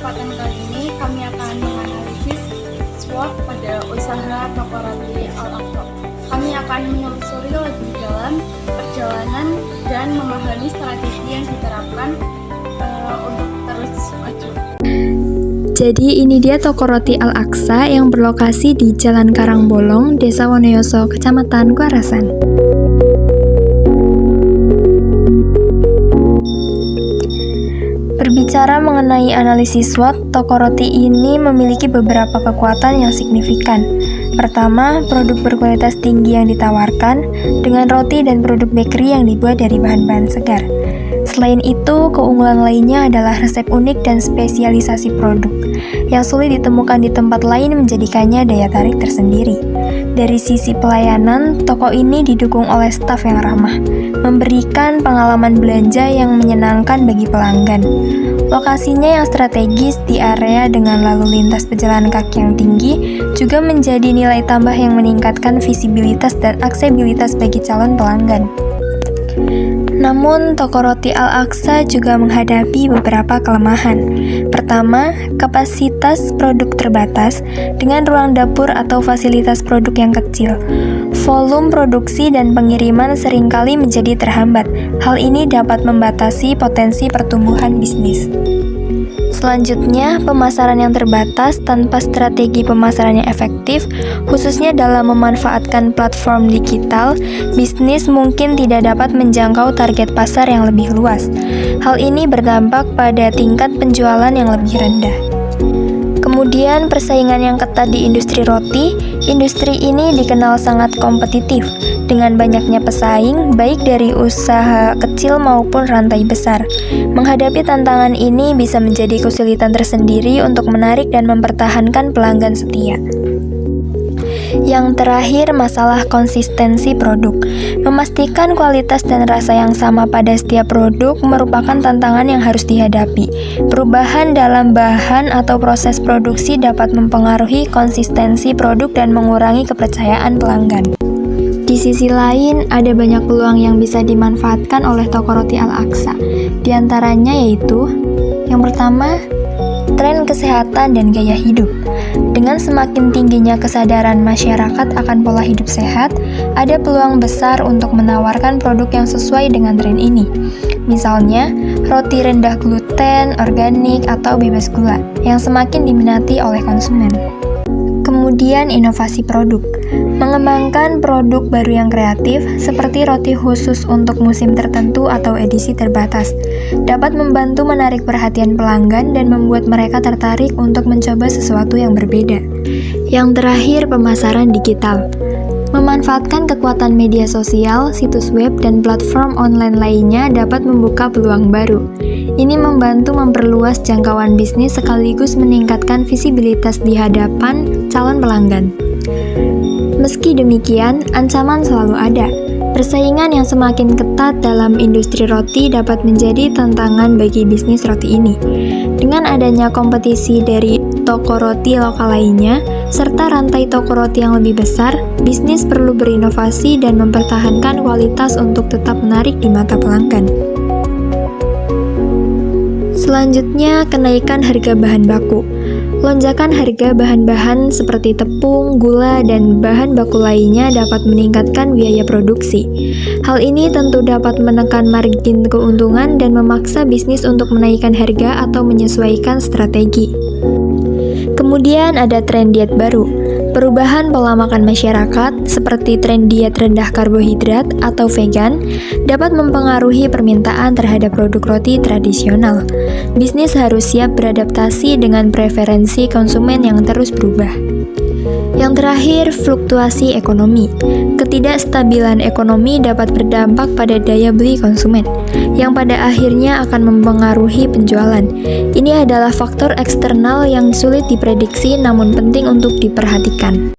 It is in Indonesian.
kesempatan kali ini kami akan menganalisis SWOT pada usaha toko roti Al-Aqsa. Kami akan menelusuri lebih dalam perjalanan dan memahami strategi yang diterapkan untuk terus maju. Jadi ini dia toko roti Al-Aqsa yang berlokasi di Jalan Karangbolong, Desa Wonoyoso, Kecamatan Kuarasan. Berbicara mengenai analisis SWOT, toko roti ini memiliki beberapa kekuatan yang signifikan. Pertama, produk berkualitas tinggi yang ditawarkan dengan roti dan produk bakery yang dibuat dari bahan-bahan segar. Selain itu, keunggulan lainnya adalah resep unik dan spesialisasi produk yang sulit ditemukan di tempat lain menjadikannya daya tarik tersendiri. Dari sisi pelayanan, toko ini didukung oleh staf yang ramah, memberikan pengalaman belanja yang menyenangkan bagi pelanggan. Lokasinya yang strategis di area dengan lalu lintas pejalan kaki yang tinggi juga menjadi nilai tambah yang meningkatkan visibilitas dan aksesibilitas bagi calon pelanggan. Namun, toko roti Al-Aqsa juga menghadapi beberapa kelemahan. Pertama, kapasitas produk terbatas dengan ruang dapur atau fasilitas produk yang kecil. Volume produksi dan pengiriman seringkali menjadi terhambat. Hal ini dapat membatasi potensi pertumbuhan bisnis. Selanjutnya, pemasaran yang terbatas tanpa strategi pemasaran yang efektif, khususnya dalam memanfaatkan platform digital, bisnis mungkin tidak dapat menjangkau target pasar yang lebih luas. Hal ini berdampak pada tingkat penjualan yang lebih rendah. Kemudian, persaingan yang ketat di industri roti. Industri ini dikenal sangat kompetitif, dengan banyaknya pesaing, baik dari usaha kecil maupun rantai besar. Menghadapi tantangan ini bisa menjadi kesulitan tersendiri untuk menarik dan mempertahankan pelanggan setia. Yang terakhir, masalah konsistensi produk. Memastikan kualitas dan rasa yang sama pada setiap produk merupakan tantangan yang harus dihadapi. Perubahan dalam bahan atau proses produksi dapat mempengaruhi konsistensi produk dan mengurangi kepercayaan pelanggan. Di sisi lain, ada banyak peluang yang bisa dimanfaatkan oleh toko roti Al-Aqsa. Di antaranya yaitu, yang pertama, tren kesehatan dan gaya hidup. Dengan semakin tingginya kesadaran masyarakat akan pola hidup sehat, ada peluang besar untuk menawarkan produk yang sesuai dengan tren ini. Misalnya, roti rendah gluten, organik, atau bebas gula, yang semakin diminati oleh konsumen. Kemudian, inovasi produk. Mengembangkan produk baru yang kreatif, seperti roti khusus untuk musim tertentu atau edisi terbatas, dapat membantu menarik perhatian pelanggan dan membuat mereka tertarik untuk mencoba sesuatu yang berbeda. Yang terakhir, pemasaran digital. Memanfaatkan kekuatan media sosial, situs web, dan platform online lainnya dapat membuka peluang baru. Ini membantu memperluas jangkauan bisnis sekaligus meningkatkan visibilitas di hadapan calon pelanggan. Meski demikian, ancaman selalu ada. Persaingan yang semakin ketat dalam industri roti dapat menjadi tantangan bagi bisnis roti ini. Dengan adanya kompetisi dari toko roti lokal lainnya, serta rantai toko roti yang lebih besar, bisnis perlu berinovasi dan mempertahankan kualitas untuk tetap menarik di mata pelanggan. Selanjutnya, kenaikan harga bahan baku. Lonjakan harga bahan-bahan seperti tepung, gula, dan bahan baku lainnya dapat meningkatkan biaya produksi. Hal ini tentu dapat menekan margin keuntungan dan memaksa bisnis untuk menaikkan harga atau menyesuaikan strategi. Kemudian ada tren diet baru. Perubahan pola makan masyarakat, seperti tren diet rendah karbohidrat atau vegan, dapat mempengaruhi permintaan terhadap produk roti tradisional. Bisnis harus siap beradaptasi dengan preferensi konsumen yang terus berubah. Yang terakhir, fluktuasi ekonomi. Ketidakstabilan ekonomi dapat berdampak pada daya beli konsumen, yang pada akhirnya akan mempengaruhi penjualan. Ini adalah faktor eksternal yang sulit diprediksi namun penting untuk diperhatikan.